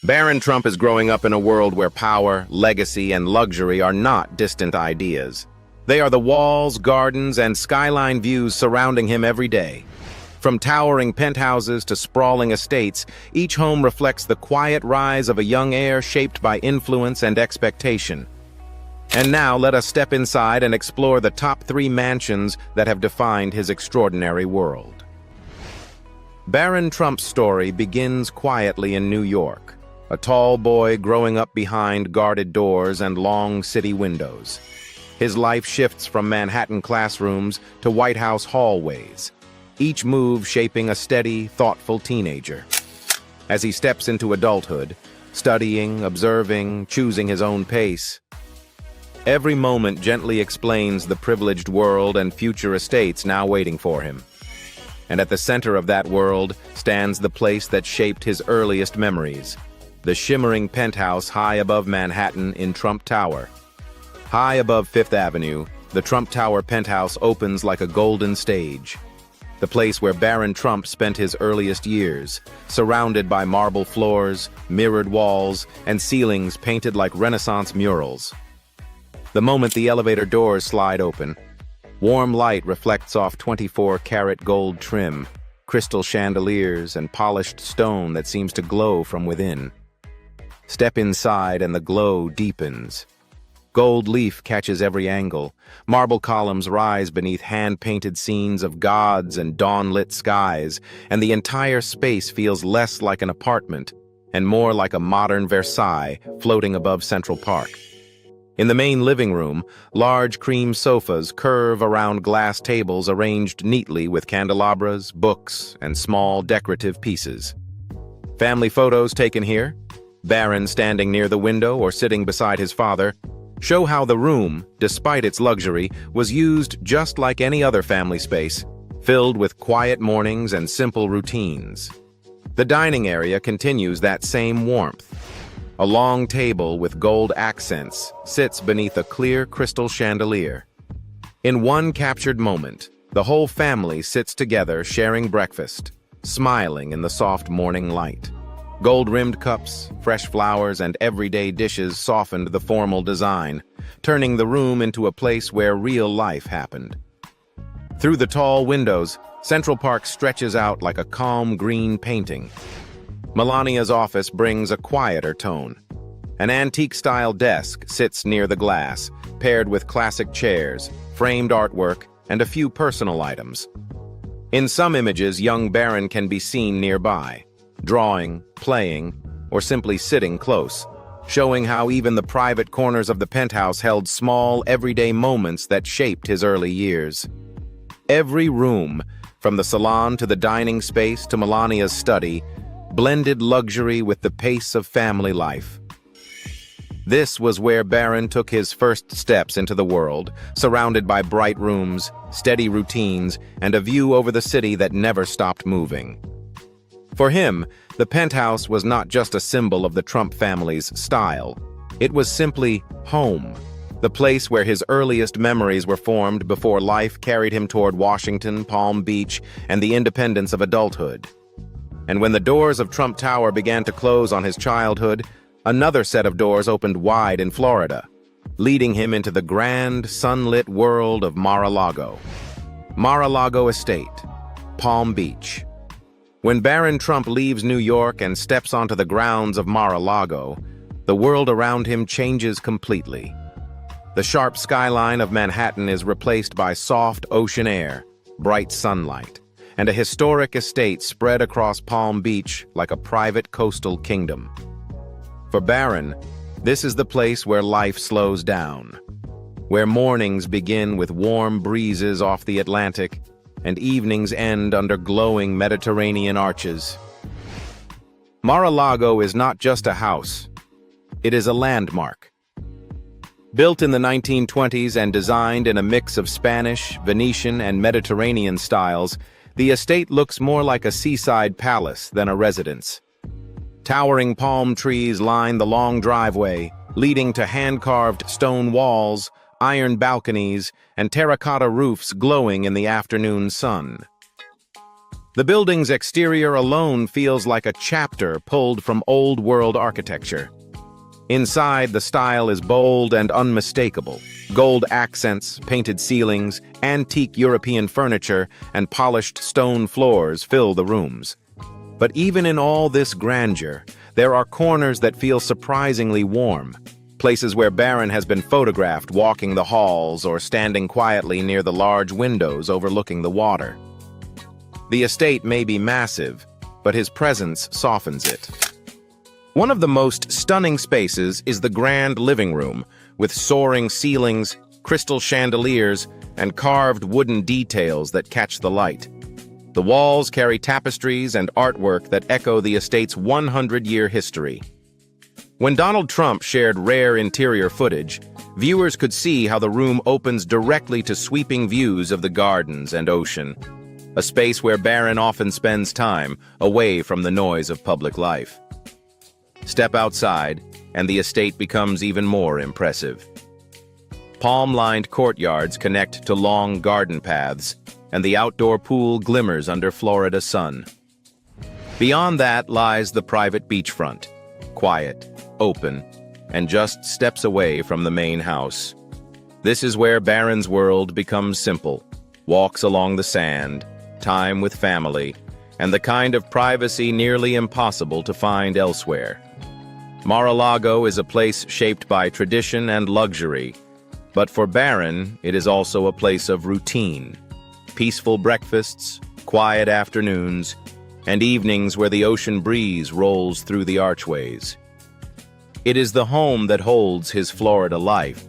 Barron Trump is growing up in a world where power, legacy, and luxury are not distant ideas. They are the walls, gardens, and skyline views surrounding him every day. From towering penthouses to sprawling estates, each home reflects the quiet rise of a young heir shaped by influence and expectation. And now let us step inside and explore the top 3 mansions that have defined his extraordinary world. Barron Trump's story begins quietly in New York. A tall boy growing up behind guarded doors and long city windows. His life shifts from Manhattan classrooms to White House hallways, each move shaping a steady, thoughtful teenager. As he steps into adulthood, studying, observing, choosing his own pace, every moment gently explains the privileged world and future estates now waiting for him. And at the center of that world stands the place that shaped his earliest memories. The shimmering penthouse high above Manhattan in Trump Tower. High above Fifth Avenue, the Trump Tower penthouse opens like a golden stage. The place where Barron Trump spent his earliest years, surrounded by marble floors, mirrored walls, and ceilings painted like Renaissance murals. The moment the elevator doors slide open, warm light reflects off 24-karat gold trim, crystal chandeliers, and polished stone that seems to glow from within. Step inside and the glow deepens. Gold leaf catches every angle. Marble columns rise beneath hand-painted scenes of gods and dawn-lit skies, and the entire space feels less like an apartment and more like a modern Versailles floating above Central Park. In the main living room, large cream sofas curve around glass tables arranged neatly with candelabras, books, and small decorative pieces. Family photos taken here, Barron standing near the window or sitting beside his father, show how the room, despite its luxury, was used just like any other family space, filled with quiet mornings and simple routines. The dining area continues that same warmth. A long table with gold accents sits beneath a clear crystal chandelier. In one captured moment, the whole family sits together sharing breakfast, smiling in the soft morning light. Gold-rimmed cups, fresh flowers, and everyday dishes softened the formal design, turning the room into a place where real life happened. Through the tall windows, Central Park stretches out like a calm green painting. Melania's office brings a quieter tone. An antique-style desk sits near the glass, paired with classic chairs, framed artwork, and a few personal items. In some images, young Barron can be seen nearby, drawing, playing, or simply sitting close, showing how even the private corners of the penthouse held small, everyday moments that shaped his early years. Every room, from the salon to the dining space to Melania's study, blended luxury with the pace of family life. This was where Barron took his first steps into the world, surrounded by bright rooms, steady routines, and a view over the city that never stopped moving. For him, the penthouse was not just a symbol of the Trump family's style. It was simply home, the place where his earliest memories were formed before life carried him toward Washington, Palm Beach, and the independence of adulthood. And when the doors of Trump Tower began to close on his childhood, another set of doors opened wide in Florida, leading him into the grand, sunlit world of Mar-a-Lago. Mar-a-Lago Estate, Palm Beach. When Barron Trump leaves New York and steps onto the grounds of Mar-a-Lago, the world around him changes completely. The sharp skyline of Manhattan is replaced by soft ocean air, bright sunlight, and a historic estate spread across Palm Beach like a private coastal kingdom. For Barron, this is the place where life slows down, where mornings begin with warm breezes off the Atlantic and evenings end under glowing Mediterranean arches. Mar-a-Lago is not just a house, it is a landmark. Built in the 1920s and designed in a mix of Spanish, Venetian, and Mediterranean styles, the estate looks more like a seaside palace than a residence. Towering palm trees line the long driveway, leading to hand-carved stone walls, iron balconies, and terracotta roofs glowing in the afternoon sun. The building's exterior alone feels like a chapter pulled from old-world architecture. Inside, the style is bold and unmistakable. Gold accents, painted ceilings, antique European furniture, and polished stone floors fill the rooms. But even in all this grandeur, there are corners that feel surprisingly warm. Places where Barron has been photographed walking the halls or standing quietly near the large windows overlooking the water. The estate may be massive, but his presence softens it. One of the most stunning spaces is the grand living room, with soaring ceilings, crystal chandeliers, and carved wooden details that catch the light. The walls carry tapestries and artwork that echo the estate's 100-year history. When Donald Trump shared rare interior footage, viewers could see how the room opens directly to sweeping views of the gardens and ocean, a space where Barron often spends time away from the noise of public life. Step outside, and the estate becomes even more impressive. Palm-lined courtyards connect to long garden paths, and the outdoor pool glimmers under Florida sun. Beyond that lies the private beachfront, quiet, open, and just steps away from the main house. This is where Barron's world becomes simple: walks along the sand, time with family, and the kind of privacy nearly impossible to find elsewhere. Mar-a-Lago is a place shaped by tradition and luxury, but for Barron, it is also a place of routine. Peaceful breakfasts, quiet afternoons, and evenings where the ocean breeze rolls through the archways. It is the home that holds his Florida life,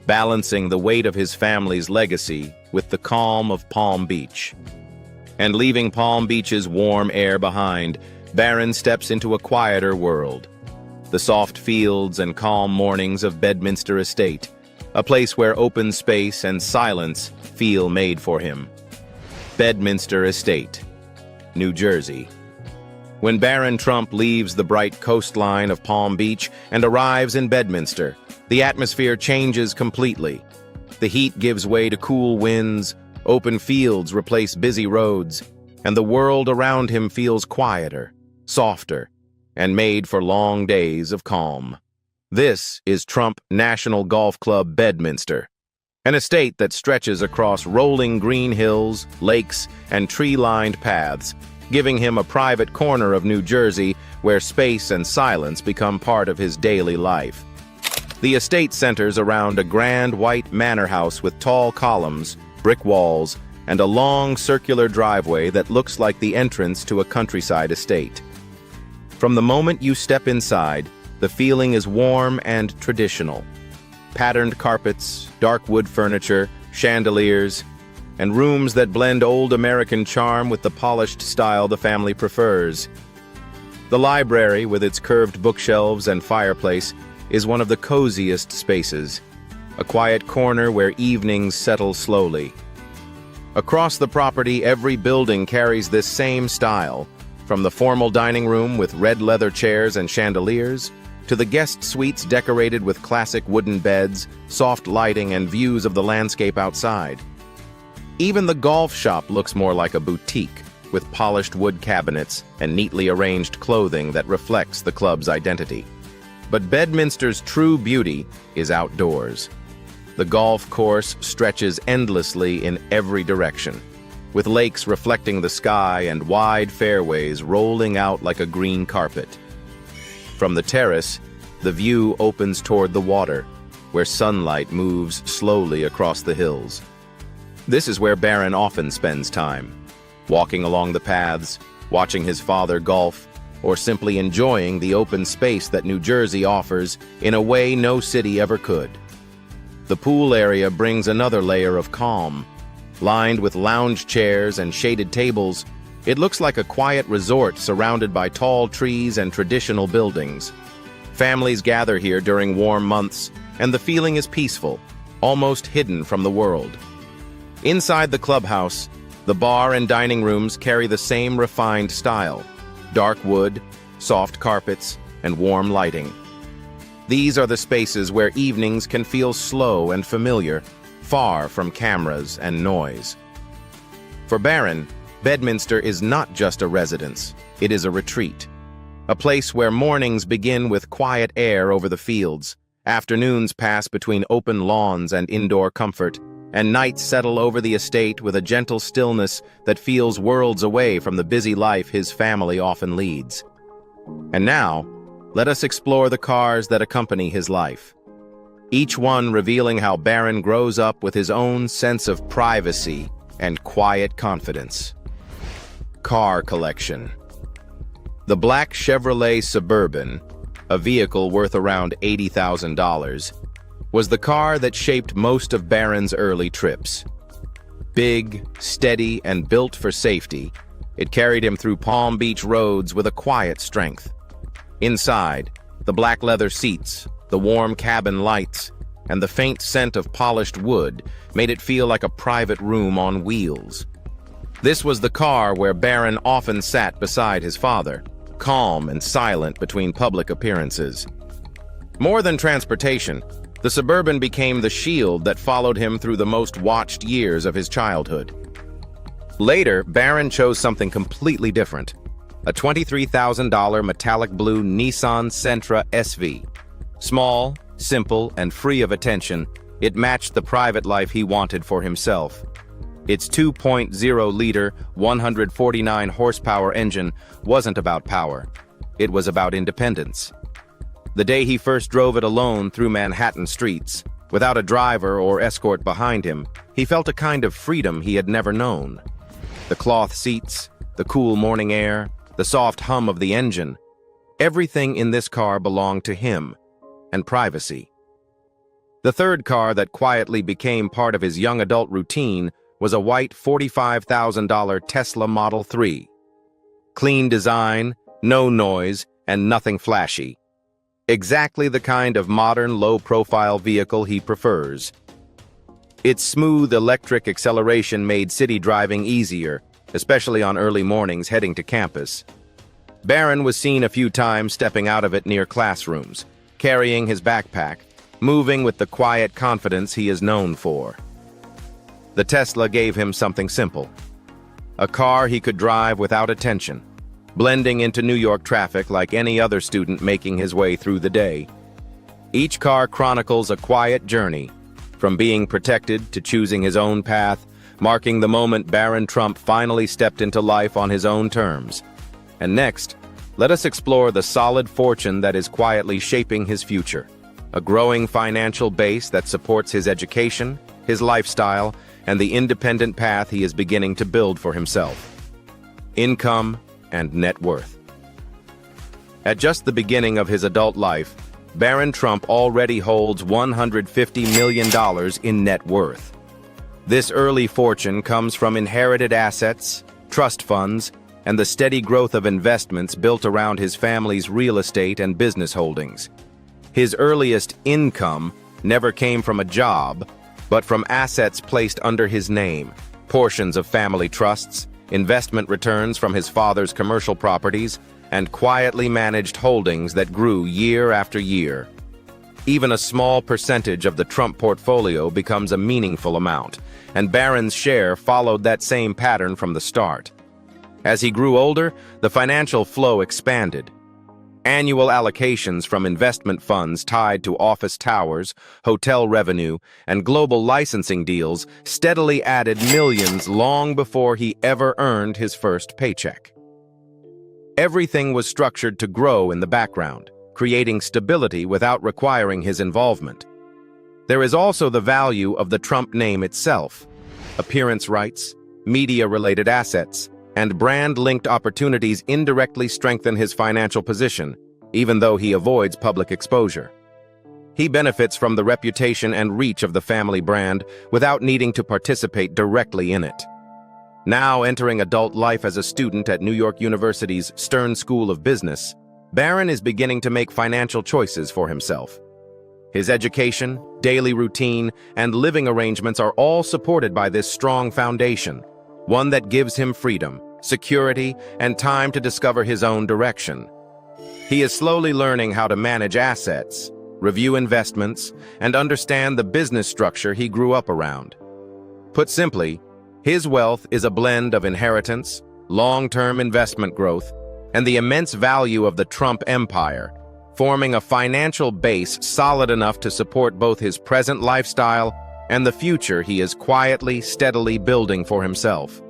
balancing the weight of his family's legacy with the calm of Palm Beach. And leaving Palm Beach's warm air behind, Barron steps into a quieter world. The soft fields and calm mornings of Bedminster Estate, a place where open space and silence feel made for him. Bedminster Estate, New Jersey. When Barron Trump leaves the bright coastline of Palm Beach and arrives in Bedminster, the atmosphere changes completely. The heat gives way to cool winds, open fields replace busy roads, and the world around him feels quieter, softer, and made for long days of calm. This is Trump National Golf Club Bedminster, an estate that stretches across rolling green hills, lakes, and tree-lined paths, giving him a private corner of New Jersey where space and silence become part of his daily life. The estate centers around a grand white manor house with tall columns, brick walls, and a long circular driveway that looks like the entrance to a countryside estate. From the moment you step inside, the feeling is warm and traditional. Patterned carpets, dark wood furniture, chandeliers, and rooms that blend old American charm with the polished style the family prefers. The library, with its curved bookshelves and fireplace, is one of the coziest spaces, a quiet corner where evenings settle slowly. Across the property, every building carries this same style, from the formal dining room with red leather chairs and chandeliers, to the guest suites decorated with classic wooden beds, soft lighting, and views of the landscape outside. Even the golf shop looks more like a boutique, with polished wood cabinets and neatly arranged clothing that reflects the club's identity. But Bedminster's true beauty is outdoors. The golf course stretches endlessly in every direction, with lakes reflecting the sky and wide fairways rolling out like a green carpet. From the terrace, the view opens toward the water, where sunlight moves slowly across the hills. This is where Barron often spends time, walking along the paths, watching his father golf, or simply enjoying the open space that New Jersey offers in a way no city ever could. The pool area brings another layer of calm. Lined with lounge chairs and shaded tables, it looks like a quiet resort surrounded by tall trees and traditional buildings. Families gather here during warm months, and the feeling is peaceful, almost hidden from the world. Inside the clubhouse, the bar and dining rooms carry the same refined style: dark wood, soft carpets, and warm lighting. These are the spaces where evenings can feel slow and familiar, far from cameras and noise. For Barron, Bedminster is not just a residence, it is a retreat. A place where mornings begin with quiet air over the fields, afternoons pass between open lawns and indoor comfort, and nights settle over the estate with a gentle stillness that feels worlds away from the busy life his family often leads. And now, let us explore the cars that accompany his life, each one revealing how Barron grows up with his own sense of privacy and quiet confidence. Car collection. The black Chevrolet Suburban, a vehicle worth around $80,000, was the car that shaped most of Barron's early trips. Big, steady, and built for safety, it carried him through Palm Beach roads with a quiet strength. Inside, the black leather seats, the warm cabin lights, and the faint scent of polished wood made it feel like a private room on wheels. This was the car where Barron often sat beside his father, calm and silent between public appearances. More than transportation, the Suburban became the shield that followed him through the most watched years of his childhood. Later, Barron chose something completely different, a $23,000 metallic blue Nissan Sentra SV. Small, simple, and free of attention, it matched the private life he wanted for himself. Its 2.0-liter, 149-horsepower engine wasn't about power. It was about independence. The day he first drove it alone through Manhattan streets, without a driver or escort behind him, he felt a kind of freedom he had never known. The cloth seats, the cool morning air, the soft hum of the engine, everything in this car belonged to him, and privacy. The third car that quietly became part of his young adult routine was a white $45,000 Tesla Model 3. Clean design, no noise, and nothing flashy. Exactly the kind of modern, low-profile vehicle he prefers. Its smooth electric acceleration made city driving easier, especially on early mornings heading to campus. Barron was seen a few times stepping out of it near classrooms, carrying his backpack, moving with the quiet confidence he is known for. The Tesla gave him something simple. A car he could drive without attention, blending into New York traffic like any other student making his way through the day. Each car chronicles a quiet journey, from being protected to choosing his own path, marking the moment Barron Trump finally stepped into life on his own terms. And next, let us explore the solid fortune that is quietly shaping his future. A growing financial base that supports his education, his lifestyle, and the independent path he is beginning to build for himself. Income and net worth. At just the beginning of his adult life, Barron Trump already holds $150 million in net worth. This early fortune comes from inherited assets, trust funds, and the steady growth of investments built around his family's real estate and business holdings. His earliest income never came from a job, but from assets placed under his name, portions of family trusts, investment returns from his father's commercial properties, and quietly managed holdings that grew year after year. Even a small percentage of the Trump portfolio becomes a meaningful amount, and Barron's share followed that same pattern from the start. As he grew older, the financial flow expanded. Annual allocations from investment funds tied to office towers, hotel revenue, and global licensing deals steadily added millions long before he ever earned his first paycheck. Everything was structured to grow in the background, creating stability without requiring his involvement. There is also the value of the Trump name itself, appearance rights, media-related assets, and brand-linked opportunities indirectly strengthen his financial position, even though he avoids public exposure. He benefits from the reputation and reach of the family brand without needing to participate directly in it. Now entering adult life as a student at New York University's Stern School of Business, Barron is beginning to make financial choices for himself. His education, daily routine, and living arrangements are all supported by this strong foundation, one that gives him freedom, security, and time to discover his own direction. He is slowly learning how to manage assets, review investments, and understand the business structure he grew up around. Put simply, His wealth is a blend of inheritance, long-term investment growth, and the immense value of the Trump empire, forming a financial base solid enough to support both his present lifestyle and the future he is quietly, steadily building for himself.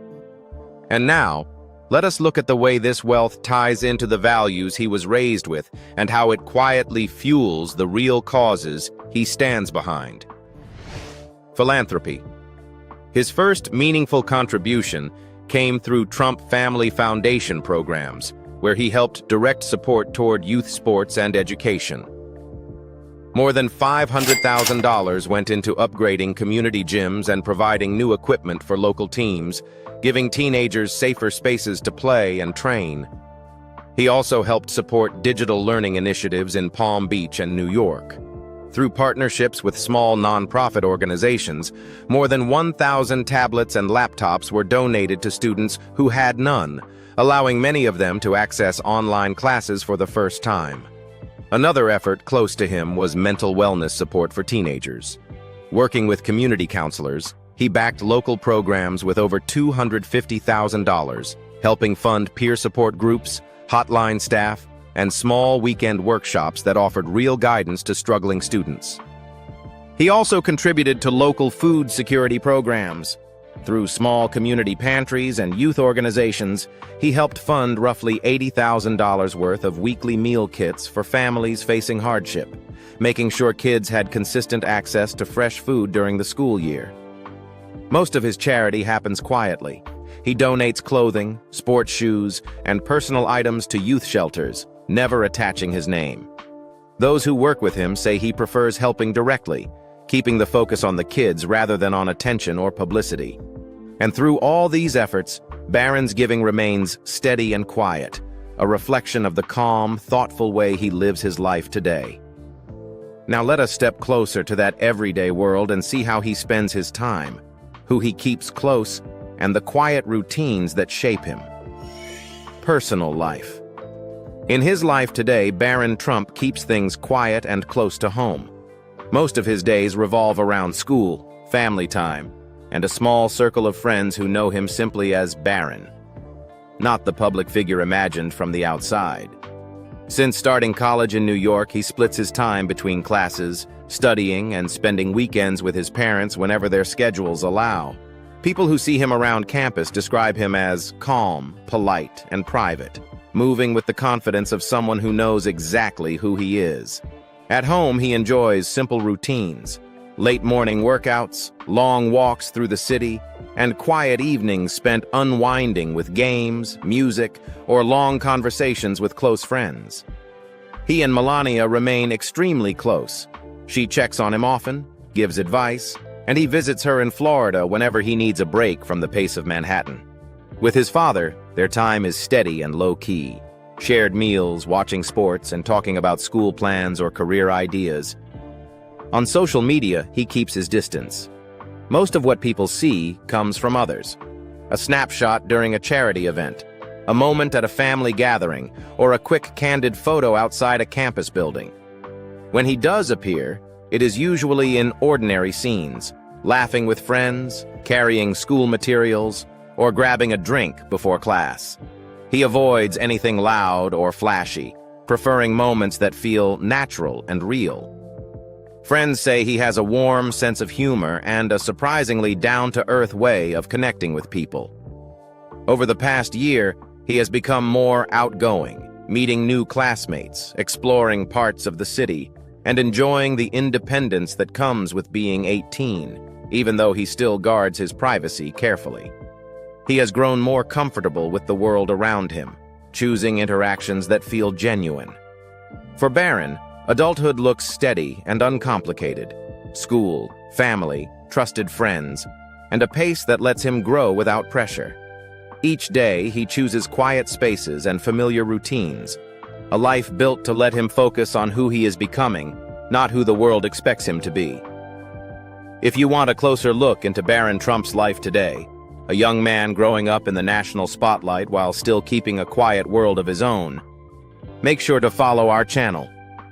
And now, let us look at the way this wealth ties into the values he was raised with and how it quietly fuels the real causes he stands behind. Philanthropy. His first meaningful contribution came through Trump Family Foundation programs, where he helped direct support toward youth sports and education. More than $500,000 went into upgrading community gyms and providing new equipment for local teams, giving teenagers safer spaces to play and train. He also helped support digital learning initiatives in Palm Beach and New York. Through partnerships with small nonprofit organizations, more than 1,000 tablets and laptops were donated to students who had none, allowing many of them to access online classes for the first time. Another effort close to him was mental wellness support for teenagers. Working with community counselors, he backed local programs with over $250,000, helping fund peer support groups, hotline staff, and small weekend workshops that offered real guidance to struggling students. He also contributed to local food security programs. Through small community pantries and youth organizations, he helped fund roughly $80,000 worth of weekly meal kits for families facing hardship, making sure kids had consistent access to fresh food during the school year. Most of his charity happens quietly. He donates clothing, sports shoes, and personal items to youth shelters, never attaching his name. Those who work with him say he prefers helping directly, keeping the focus on the kids rather than on attention or publicity. And through all these efforts, Barron's giving remains steady and quiet, a reflection of the calm, thoughtful way he lives his life today. Now let us step closer to that everyday world and see how he spends his time, who he keeps close, and the quiet routines that shape him. Personal life. In his life today, Barron Trump keeps things quiet and close to home. Most of his days revolve around school, family time, and a small circle of friends who know him simply as Barron, not the public figure imagined from the outside. Since starting college in New York, he splits his time between classes, studying, and spending weekends with his parents whenever their schedules allow. People who see him around campus describe him as calm, polite, and private, moving with the confidence of someone who knows exactly who he is. At home, he enjoys simple routines, late morning workouts, long walks through the city, and quiet evenings spent unwinding with games, music, or long conversations with close friends. He and Melania remain extremely close. She checks on him often, gives advice, and he visits her in Florida whenever he needs a break from the pace of Manhattan. With his father, their time is steady and low-key. Shared meals, watching sports, and talking about school plans or career ideas. On social media, he keeps his distance. Most of what people see comes from others. A snapshot during a charity event, a moment at a family gathering, or a quick candid photo outside a campus building. When he does appear, it is usually in ordinary scenes, laughing with friends, carrying school materials, or grabbing a drink before class. He avoids anything loud or flashy, preferring moments that feel natural and real. Friends say he has a warm sense of humor and a surprisingly down-to-earth way of connecting with people. Over the past year, he has become more outgoing, meeting new classmates, exploring parts of the city, and enjoying the independence that comes with being 18, even though he still guards his privacy carefully. He has grown more comfortable with the world around him, choosing interactions that feel genuine. For Barron, adulthood looks steady and uncomplicated. School, family, trusted friends, and a pace that lets him grow without pressure. Each day, he chooses quiet spaces and familiar routines, a life built to let him focus on who he is becoming, not who the world expects him to be. If you want a closer look into Barron Trump's life today, a young man growing up in the national spotlight while still keeping a quiet world of his own, make sure to follow our channel.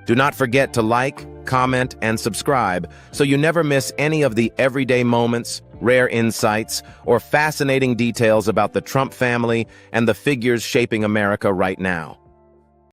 Do not forget to like, comment, and subscribe so you never miss any of the everyday moments, rare insights, or fascinating details about the Trump family and the figures shaping America right now.